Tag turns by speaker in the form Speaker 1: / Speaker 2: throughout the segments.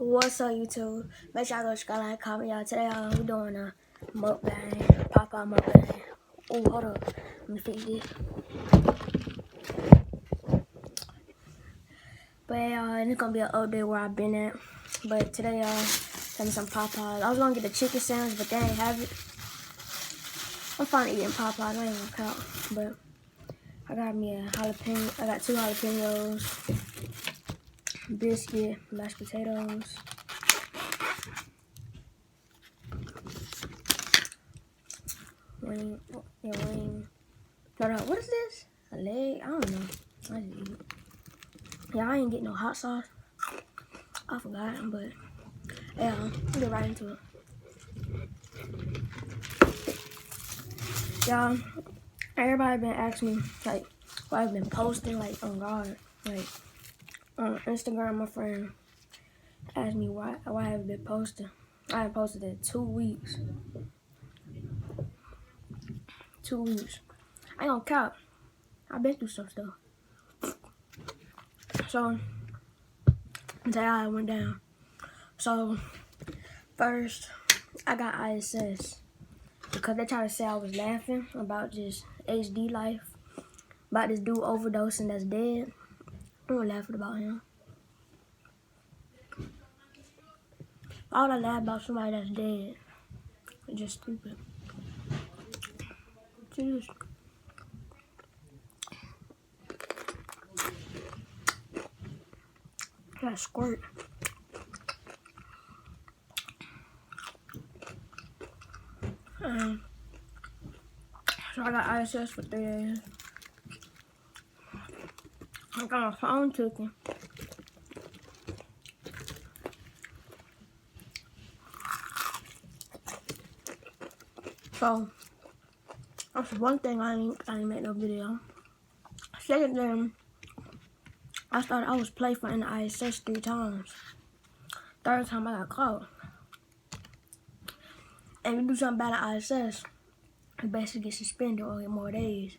Speaker 1: What's up, YouTube? Make sure y'all go subscribe, like, comment, y'all. Today, we doing a mukbang, Popeye mukbang. Oh, hold up. Let me fix this. But, it's gonna be an update where I've been at. But today, tell me some Popeyes. I was gonna get the chicken sandwich, but they ain't have it. I'm fine eating Popeyes. I ain't gonna count. But I got me a jalapeno. I got 2 jalapenos, biscuit, mashed potatoes. Wing. No, what is this? A leg? I don't know. I just eat it. Yeah, I ain't getting no hot sauce. I forgot, but yeah, I'll get right into it. Y'all, everybody been asking me, like, what I've been posting, like, on God. Like, on Instagram, my friend asked me why I haven't been posting. I haven't posted in 2 weeks. 2 weeks. I ain't gonna count. I've been through some stuff. So, today I went down. So, first, I got ISS. Because they try to say I was laughing about just HD life. About this dude overdosing that's dead. I wasn't laughing about him. Why would I laugh about somebody that's dead? It's just stupid. Just that squirt. So I got ISS for 3 days. I got my phone taken. So that's one thing I ain't make no video. Second thing, I was playful in the ISS 3 times. Third time I got caught. And if you do something bad at ISS, you basically get suspended or get more days.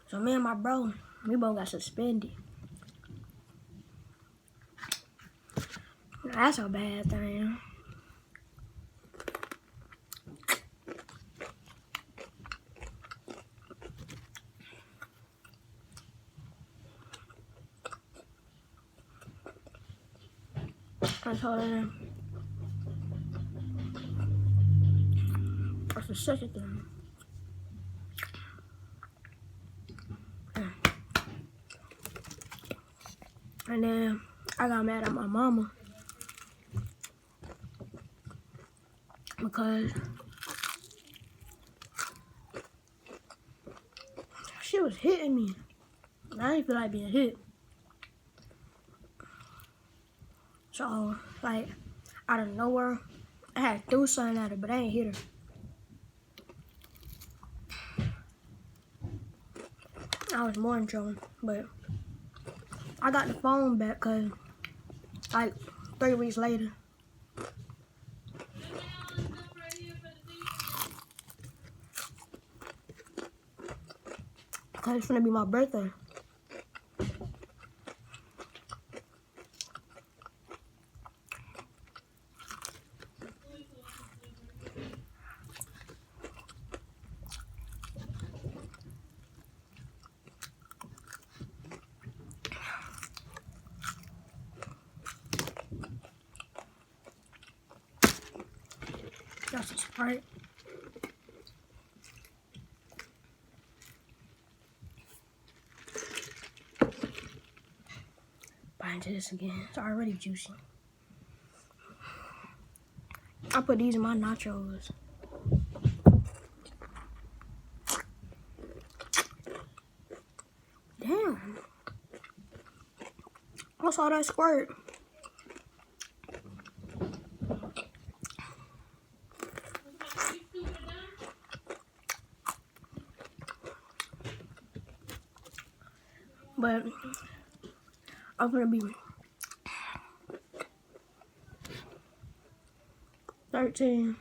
Speaker 1: So me and my bro, we both got suspended. That's a bad thing. I told him that's the second thing. And then I got mad at my mama because she was hitting me. I didn't feel like being hit. So, like, out of nowhere, I had threw something at her, but I ain't hit her. I was more in trouble, but I got the phone back because, like, 3 weeks later. Because it's gonna be my birthday. That's a Sprite. Bite into this again. It's already juicy. I put these in my nachos. Damn. What's all that squirt? But I'm gonna be 13.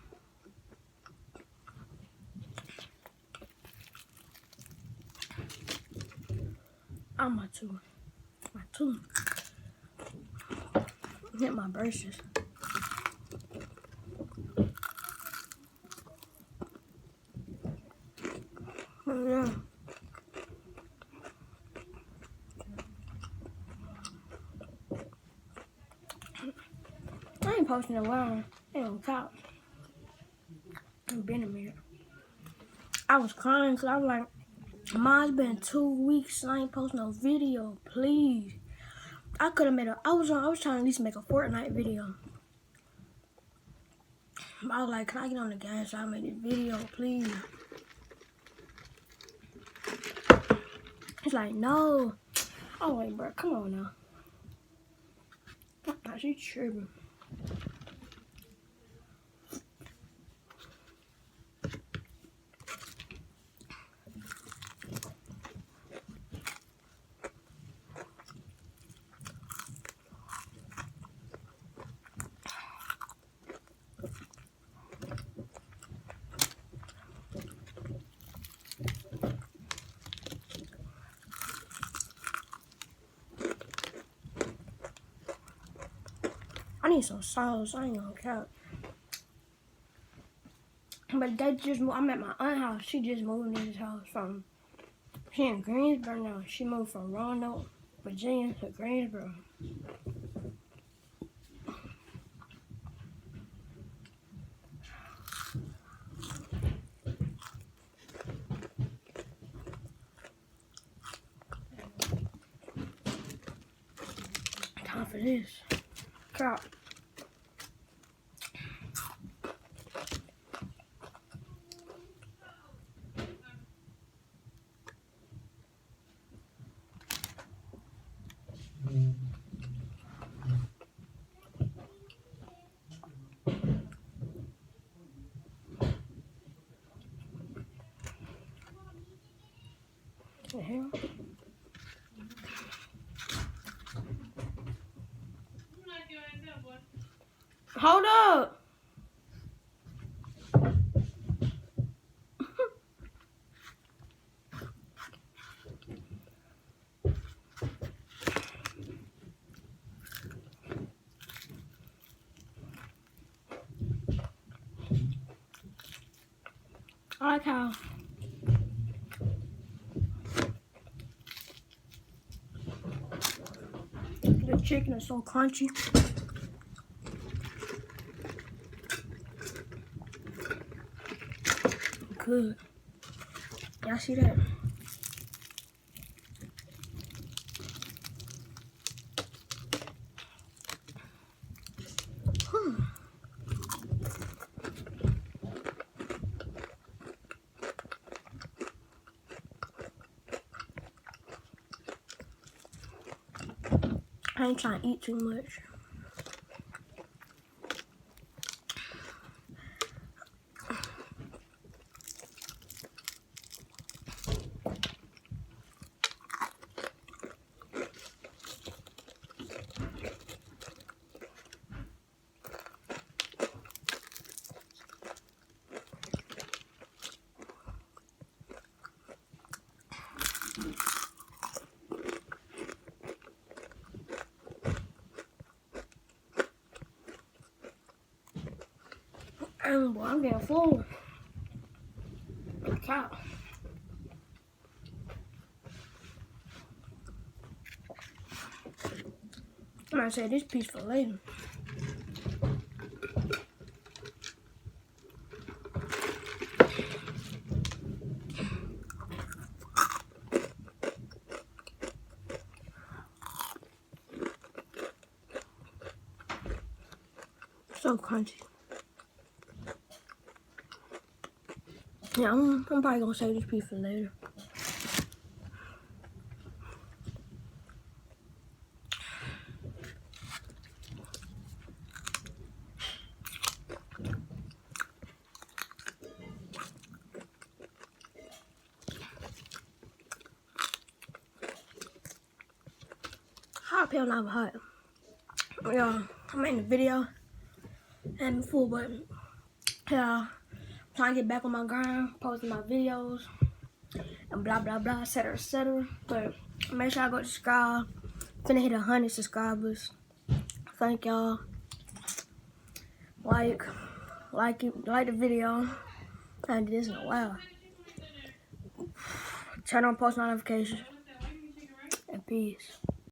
Speaker 1: I'm my two. Hit my my braces. Oh, yeah. I ain't posting a while. They on top. It's been a minute. I was crying because I was like, Ma, it's been 2 weeks. I ain't posting no video. Please. I could have made a. I was trying to at least make a Fortnite video. I was like, can I get on the game so I make this video, please? He's like, no. Oh wait, bro, come on now. She tripping. I need some sauce. I ain't gonna count. But they just moved. I'm at my aunt's house. She just moved in this house from. She in Greensboro now. She moved from Roanoke, Virginia to Greensboro. Time for this. Crap. The hell? Hold up! I like how the chicken is so crunchy. Good. Y'all see that? I ain't trying to eat too much. Boy, I'm getting full. Cow. I'm gonna say this piece for later. So crunchy. Yeah, I'm probably gonna save this piece for later. Hot pill not hot. Yeah, I'm in the video and full, but yeah, trying to get back on my grind, posting my videos, and blah blah blah, etc. etc. But make sure I go subscribe. Finna hit 100 subscribers. Thank y'all. like the video. I haven't did this in a while. Turn on post notifications. And peace.